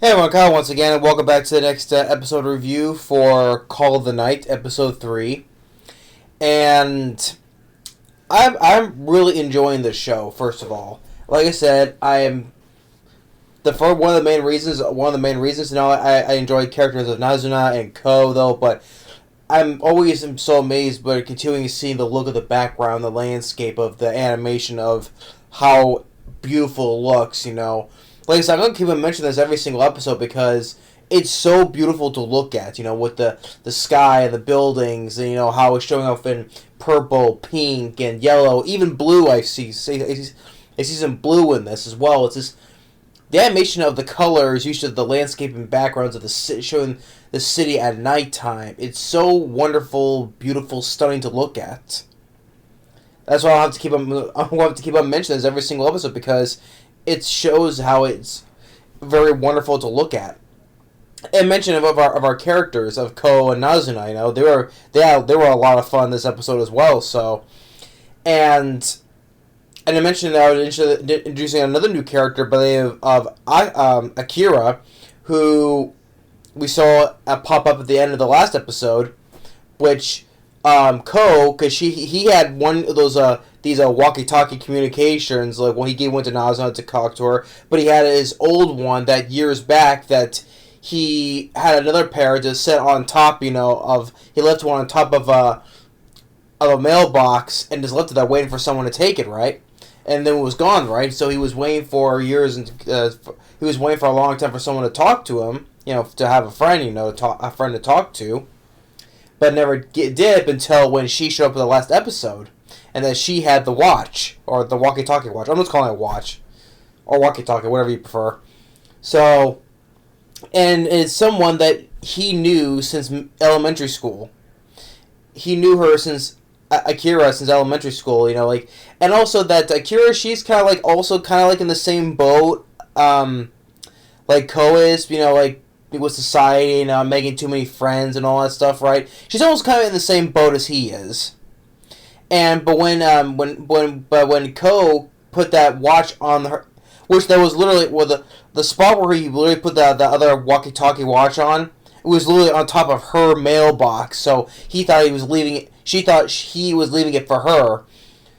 Hey everyone, Kyle once again, and welcome back to the next episode review for Call of the Night, episode 3. And I'm really enjoying this show, first of all. Like I said, I am for one of the main reasons, I enjoy characters of Nazuna and Ko, though, but I'm so amazed by continuing to see the look of the background, the landscape of the animation of how beautiful it looks. Like I said, I'm going to keep on mentioning this every single episode because it's so beautiful to look at, with the sky and the buildings, and, how it's showing up in purple, pink, and yellow, even blue. I see some blue in this as well. It's just the animation of the colors, used to the landscape and backgrounds of the city, showing the city at nighttime. It's so wonderful, beautiful, stunning to look at. That's why I'll have to keep on mentioning this every single episode because it shows how it's very wonderful to look at. And mention of our characters of Ko and Nazuna, they were a lot of fun this episode as well. So, and I mentioned that I was introducing another new character by the name of Akira, who we saw pop up at the end of the last episode, which Ko, because he had one of those these walkie-talkie communications, like when he went to Nazuna to talk to her, but he had his old one that years back that he had another pair just set on top, he left one on top of a mailbox and just left it there waiting for someone to take it, right? And then it was gone, right? So he was waiting for years, and he was waiting for a long time for someone to talk to him, to have a friend, a friend to talk to, but never did until when she showed up in the last episode, and that she had the watch, or the walkie-talkie watch. I'm just calling it a watch, or walkie-talkie, whatever you prefer. So, and it's someone that he knew since elementary school. He knew her since Akira since elementary school, and also that Akira, she's kind of like in the same boat, like Ko is, with society and making too many friends and all that stuff, right? She's almost kind of in the same boat as he is. And but when Ko put that watch on her, which there was literally the spot where he literally put the other walkie-talkie watch on, it was literally on top of her mailbox. So he thought he was leaving it. She thought he was leaving it for her.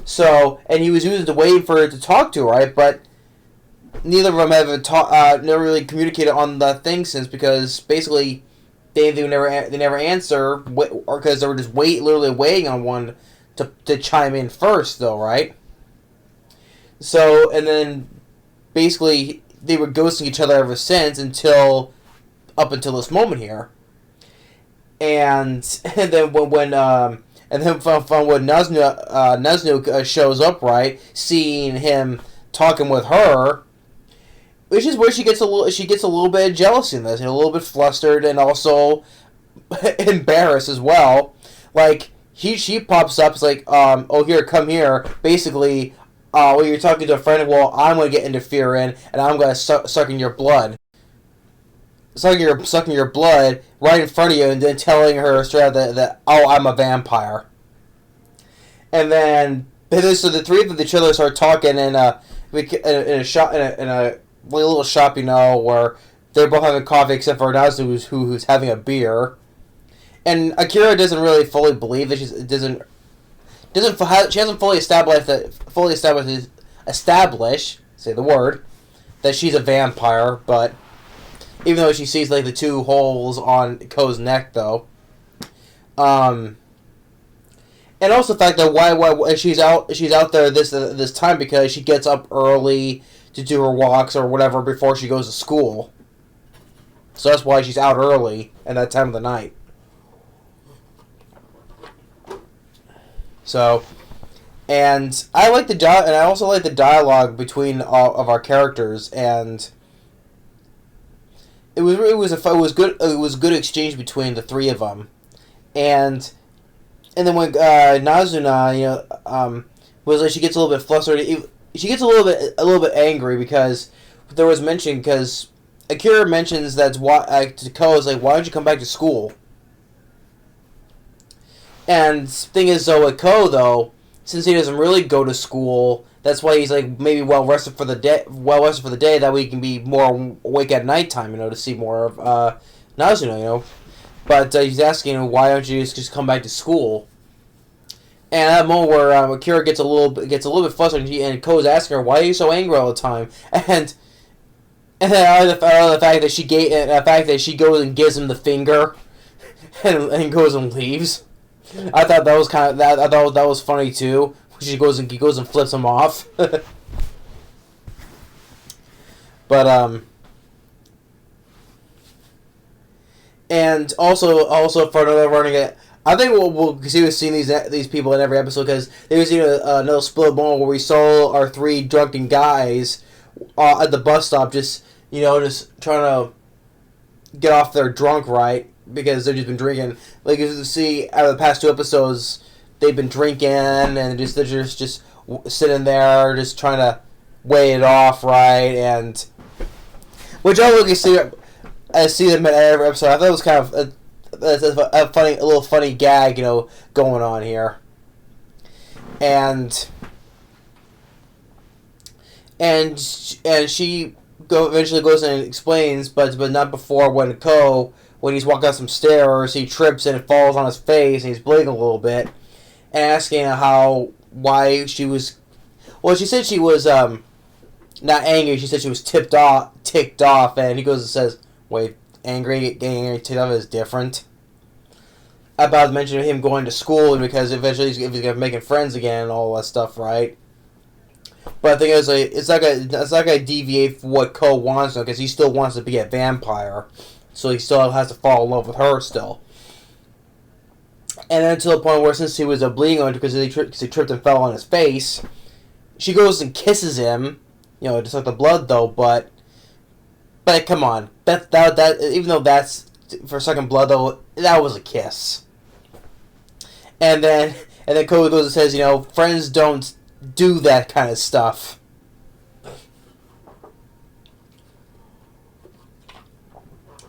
So, and he was using it to wait for her to talk to her, right? But neither of them have never really communicated on the thing since, because basically they never answer, or because they were just literally waiting on one to chime in first, though, right? So, and then basically they were ghosting each other ever since up until this moment here. And then when Naznu shows up, right, seeing him talking with her, which is where she gets a little bit jealous in this, and a little bit flustered, and also embarrassed as well. Like she pops up, it's like, oh, here, come here. Basically, well, you're talking to a friend. Well, I'm gonna get interfere in, and I'm gonna suck in your blood, sucking your blood right in front of you, and then telling her straight out that oh, I'm a vampire. And then so the three of each other start talking in a shop in a little shop, where they're both having coffee except for Nazu, who's having a beer. And Akira doesn't really fully believe that she hasn't fully established say the word, that she's a vampire, but even though she sees like the two holes on Ko's neck, though. And also the fact that why she's out there this time, because she gets up early to do her walks or whatever before she goes to school. So that's why she's out early at that time of the night. So, and I also like the dialogue between all of our characters, and it was good exchange between the three of them, and then when Nazuna, was like, she gets a little bit flustered. She gets a little bit angry because there was mention, because Akira mentions that's why to Ko is like, why don't you come back to school? And thing is, though, with Ko, though, since he doesn't really go to school, That's why he's like maybe well rested for the day. Well rested for the day. That way he can be more awake at nighttime. To see more of Nazuna. But he's asking, why don't you just come back to school? And at that moment where Akira gets a little bit flustered, and Ko's asking her, "Why are you so angry all the time?" And then out of the fact that she goes and gives him the finger, and goes and leaves. I thought that was I thought that was funny too. He goes and flips him off. But and also for another running it. I think we'll see we've seen these people in every episode, because there was another split moment where we saw our three drunken guys at the bus stop, just trying to get off their drunk, right, because they've just been drinking. Like you see out of the past two episodes, they've been drinking and they're just sitting there just trying to weigh it off, right, and which I look I see them in every episode. I thought it was kind of a little funny gag, going on here. And she eventually goes and explains, but not before when he's walking up some stairs, he trips and it falls on his face and he's bleeding a little bit, and asking why she was. Well, she said she was not angry. She said she was ticked off, and he goes and says, "Wait, getting angry, ticked off is different." About mentioning him going to school, because eventually he's going to be making friends again and all that stuff, right? But I think it's not gonna deviate from what Ko wants, though, because he still wants to be a vampire, so he still has to fall in love with her still. And then to the point where, since he was bleeding on because he tripped and fell on his face, she goes and kisses him, just like the blood though. But come on, that even though that's for second blood though, that was a kiss. And then Ko goes and says, friends don't do that kind of stuff.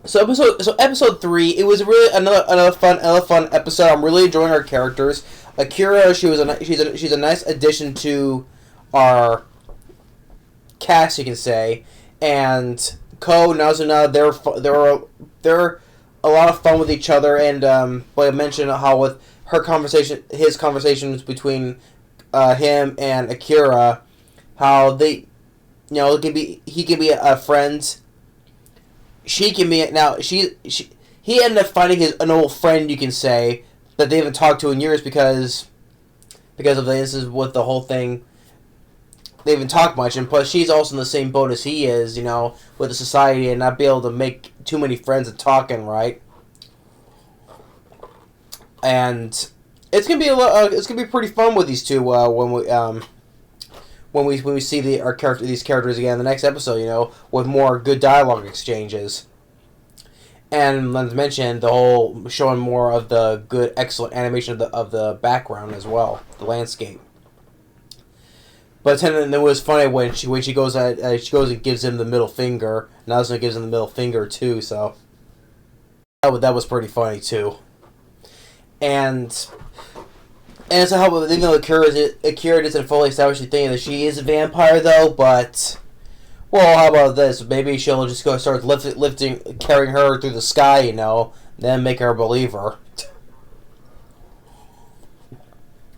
So episode 3, it was really another fun episode. I'm really enjoying our characters. Akira, she's a nice addition to our cast, you can say, and Ko, Nazuna, they're a lot of fun with each other, and like I mentioned, how with his conversations between him and Akira, how they, he can be a friend. She can be he ended up finding an old friend, you can say, that they haven't talked to in years because of the instance with the whole thing. They haven't talked much, and plus she's also in the same boat as he is, with the society and not be able to make too many friends and talking, right? And it's gonna be pretty fun with these two when we see these characters again in the next episode, with more good dialogue exchanges. And let's mention the whole showing more of the good, excellent animation of the background as well, the landscape. But then it was funny when she goes and gives him the middle finger. Nazuna gives him the middle finger too, so that was pretty funny too. And so how even though Akira doesn't fully establish the thing that she is a vampire though, but well, how about this? Maybe she'll just go start carrying her through the sky, then make her a believer.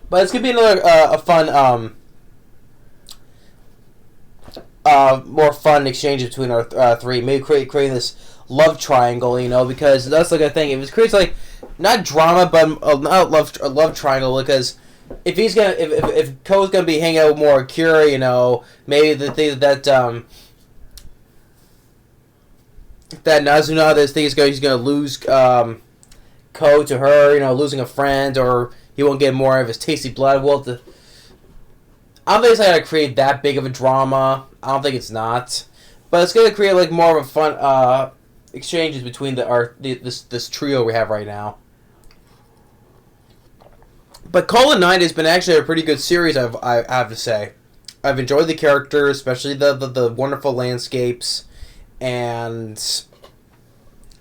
But it's gonna be another a fun more fun exchange between our three. Maybe creating this love triangle, because that's like a thing. If it creates like not drama, but not a love triangle, because if Ko's gonna be hanging out with more Akira, maybe the thing that Nazuna, he's gonna lose Ko to her, losing a friend, or he won't get more of his tasty blood. Well, I don't think it's not gonna create that big of a drama. I don't think it's not, but it's gonna create like more of a fun exchanges between this trio we have right now. But Call of Night has been actually a pretty good series, I have to say. I've enjoyed the characters, especially the wonderful landscapes, and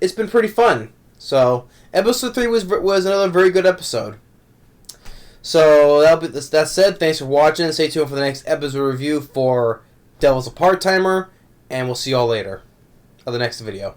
it's been pretty fun. So episode 3 was another very good episode. So that said, thanks for watching. Stay tuned for the next episode review for Devil's a Part-Timer, and we'll see y'all later on the next video.